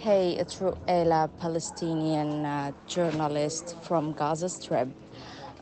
Hey, it's Shrouq Aila, Palestinian journalist from Gaza Strip.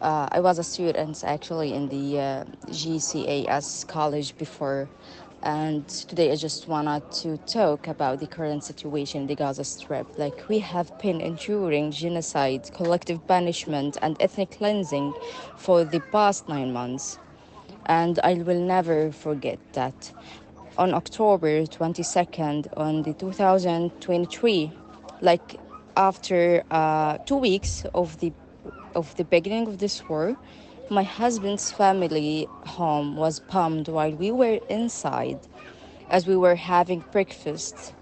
I was a student actually in the GCAS college before, and today I just wanted to talk about the current situation in the Gaza Strip. Like, we have been enduring genocide, collective punishment, and ethnic cleansing for the past 9 months, and I will never forget that. On October 22nd, on the 2023, like after 2 weeks of the beginning of this war, my husband's family home was bombed while we were inside. As we were having breakfast,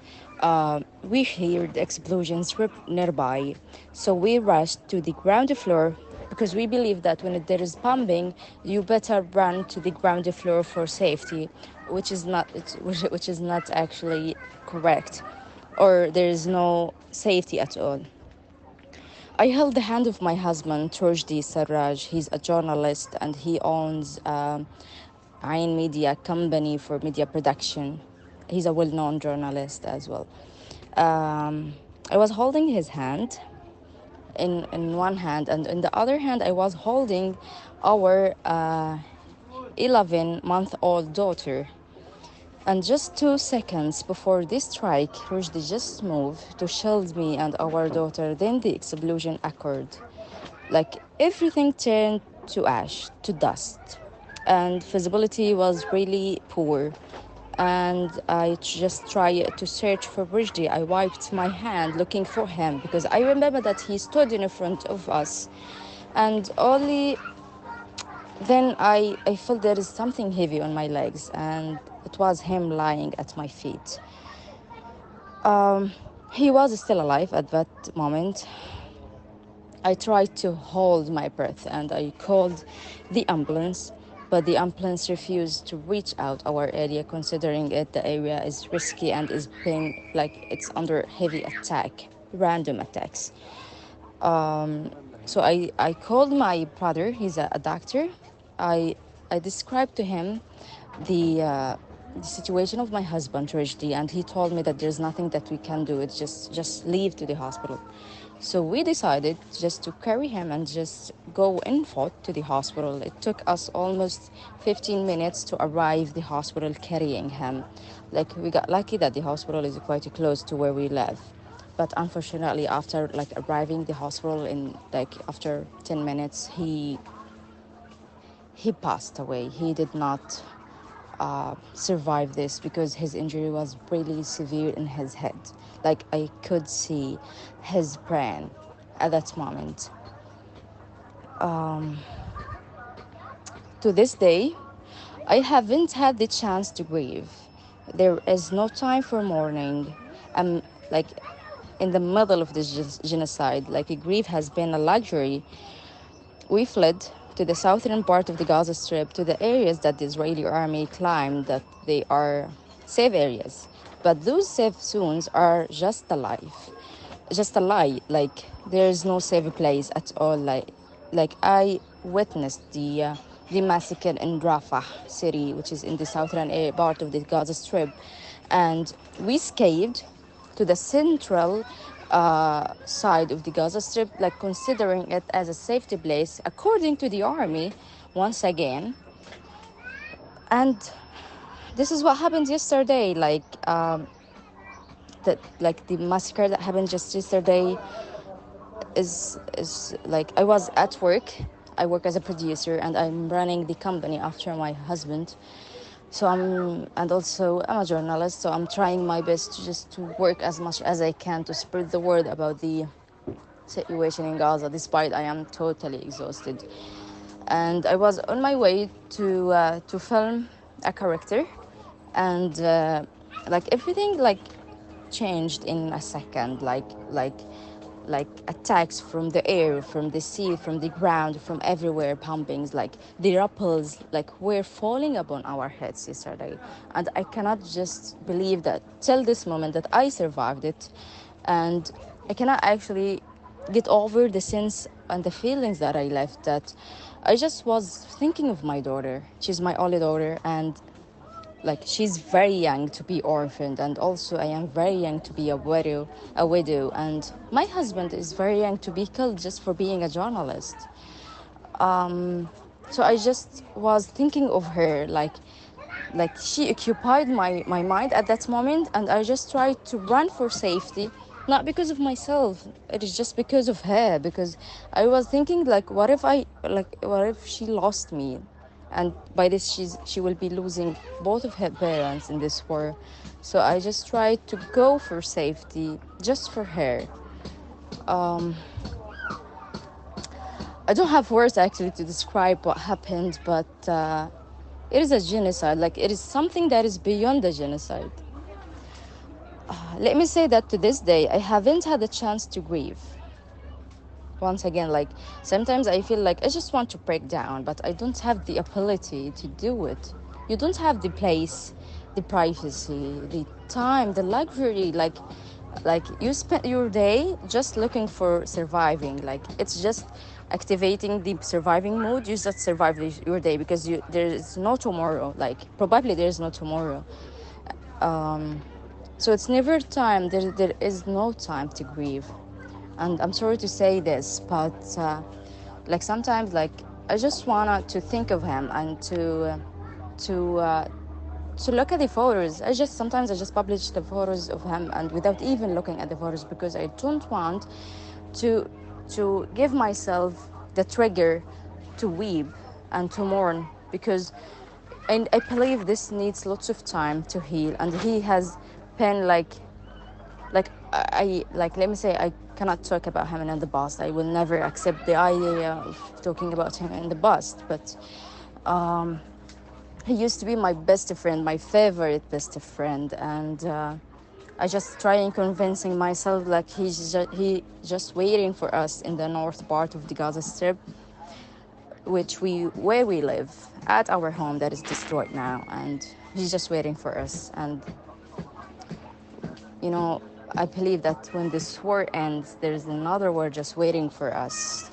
we heard explosions nearby, so we rushed to the ground floor because we believe that when there is bombing, you better run to the ground floor for safety, which is not actually correct, or there is no safety at all. I held the hand of my husband, Turjdi Sarraj. He's a journalist and he owns Ain Media company for media production. He's a well-known journalist as well. I was holding his hand in one hand, and in the other hand, I was holding our 11-month-old daughter. And just 2 seconds before this strike, Rushdie just moved to shield me and our daughter. Then the explosion occurred. Like everything turned to ash, to dust, and visibility was really poor. And I just tried to search for Rushdie. I wiped my hand looking for him because I remember that he stood in front of us. And only then I felt there is something heavy on my legs, and it was him lying at my feet. He was still alive at that moment. I tried to hold my breath and I called the ambulance, but the ambulance refused to reach out our area, considering the area is risky and is being like it's under heavy attack, random attacks. So I called my brother. He's a doctor. I I described to him the situation of my husband, Tragedy, and he told me that there's nothing that we can do. It's just leave to the hospital. So we decided just to carry him and just go in foot to the hospital. It took us almost 15 minutes to arrive the hospital carrying him. Like we got lucky that the hospital is quite close to where we live. But unfortunately, after like arriving the hospital in like after 10 minutes, he passed away. He did not survive this because his injury was really severe in his head. Like I could see his brain at that moment. To this day, I haven't had the chance to grieve. There is no time for mourning. I'm like in the middle of this genocide. Like grief has been a luxury. We fled to the southern part of the Gaza Strip, to the areas that the Israeli army claimed that they are safe areas. But those safe zones are just a lie. Just a lie. Like there is no safe place at all. Like I witnessed the massacre in Rafah city, which is in the southern part of the Gaza Strip, and we escaped to the central side of the Gaza Strip, like considering it as a safety place, according to the army, once again. And this is what happened yesterday. Like the massacre that happened just yesterday is like I was at work. I work as a producer, and I'm running the company after my husband. So and also I'm a journalist, so I'm trying my best to just to work as much as I can to spread the word about the situation in Gaza, despite I am totally exhausted. And I was on my way to film a character, and like everything like changed in a second, like attacks from the air, from the sea, from the ground, from everywhere, pumpings, like the ripples, like were falling upon our heads yesterday. And I cannot just believe that till this moment that I survived it. And I cannot actually get over the sense and the feelings that I left, that I just was thinking of my daughter. She's my only daughter, and like she's very young to be orphaned, and also I am very young to be a widow, and my husband is very young to be killed just for being a journalist. So I just was thinking of her, like she occupied my mind at that moment, and I just tried to run for safety, not because of myself, it is just because of her, because I was thinking, like, what if she lost me, and by this she will be losing both of her parents in this war. So I just tried to go for safety just for her. I don't have words actually to describe what happened, but it is a genocide. Like, it is something that is beyond the genocide. Let me say that to this day, I haven't had a chance to grieve. Once again, like, sometimes I feel like I just want to break down, but I don't have the ability to do it. You don't have the place, the privacy, the time, the luxury. Like you spend your day just looking for surviving. Like, it's just activating the surviving mode. You just survive your day because there is no tomorrow. Like, probably there is no tomorrow. So it's never time. There is no time to grieve. And I'm sorry to say this, but like, sometimes, like, I just wanted to think of him and to uh, to look at the photos. Sometimes I just publish the photos of him, and without even looking at the photos, because I don't want to give myself the trigger to weep and to mourn, because and I believe this needs lots of time to heal, and he has been like, let me say, I cannot talk about him in the past. I will never accept the idea of talking about him in the past, but he used to be my best friend, my favorite best friend, and I just trying convincing myself, like, he just waiting for us in the north part of the Gaza Strip, where we live, at our home that is destroyed now, and he's just waiting for us. And I believe that when this war ends, there's another war just waiting for us.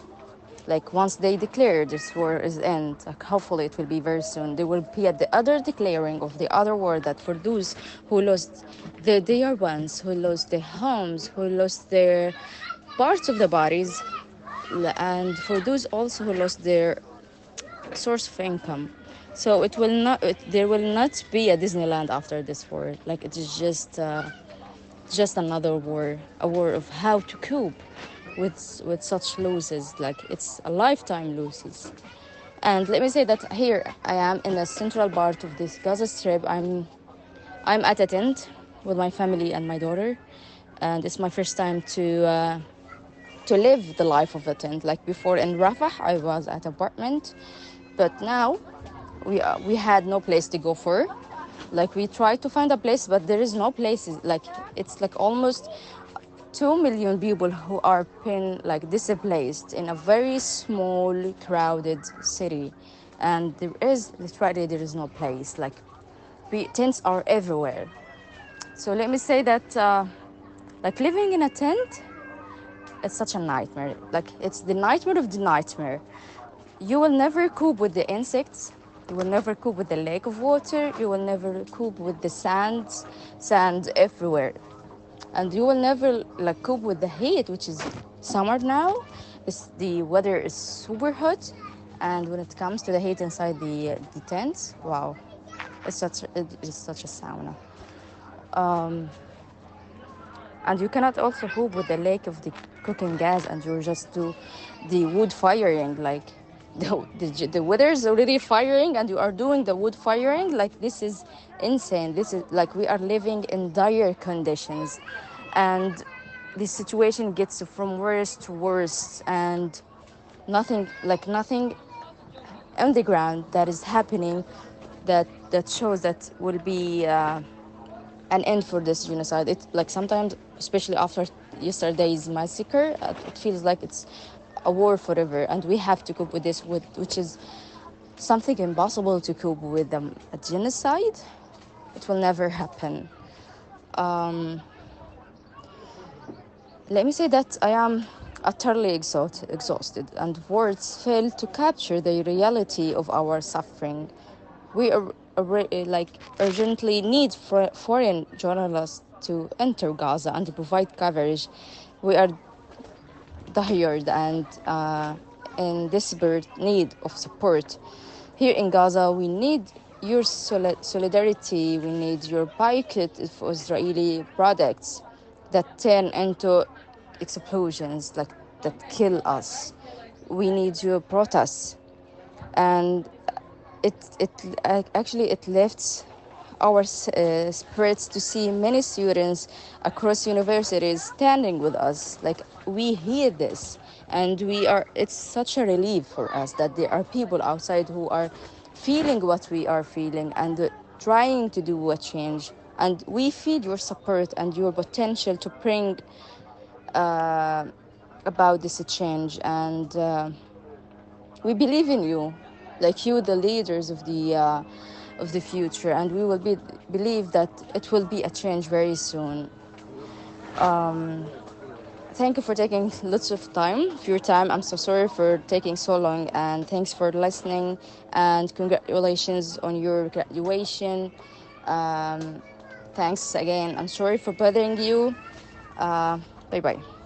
Like, once they declare this war is end, like, hopefully it will be very soon, there will be at the other declaring of the other war, that for those who lost their dear ones, who lost their homes, who lost their parts of the bodies, and for those also who lost their source of income. So there will not be a Disneyland after this war. Like, it is just another war, a war of how to cope with such losses. Like, it's a lifetime losses. And let me say that here I am in the central part of this Gaza Strip. I'm at a tent with my family and my daughter, and it's my first time to live the life of a tent. Like, before in Rafah, I was at apartment, but now we had no place to go for. Like, we tried to find a place, but there is no places. Like, it's like almost 2 million people who are been like displaced in a very small, crowded city, and there is no place. Like, tents are everywhere. So let me say that, like, living in a tent, it's such a nightmare. Like, it's the nightmare of the nightmare. You will never cope with the insects. You will never cope with the lack of water. You will never cope with the sand everywhere. And you will never, like, cope with the heat, which is summer now. The weather is super hot. And when it comes to the heat inside the tents, wow, it is such a sauna. And you cannot also cope with the lack of the cooking gas, and you just do the wood firing. Like, the weather is already firing, and you are doing the wood firing. Like, this is insane. This is like, we are living in dire conditions, and the situation gets from worse to worse, and nothing on the ground that is happening that shows that will be an end for this genocide. It's like, sometimes, especially after yesterday's massacre, it feels like it's a war forever, and we have to cope with this, which is something impossible to cope with. A genocide, it will never happen. Let me say that I am utterly exhausted, and words fail to capture the reality of our suffering. urgently need for foreign journalists to enter Gaza and to provide coverage. We are tired and in desperate need of support. Here in Gaza, we need your solidarity. We need your boycott of Israeli products that turn into explosions, like that kill us. We need your protests, and it lifts our spirits to see many students across universities standing with us. Like, we hear this, and it's such a relief for us that there are people outside who are feeling what we are feeling and trying to do a change, and we feel your support and your potential to bring about this change. And we believe in you, like you, the leaders of the future, and we will believe that it will be a change very soon. Thank you for taking lots of time, of your time. I'm so sorry for taking so long, and thanks for listening, and congratulations on your graduation. Thanks again. I'm sorry for bothering you. Bye bye.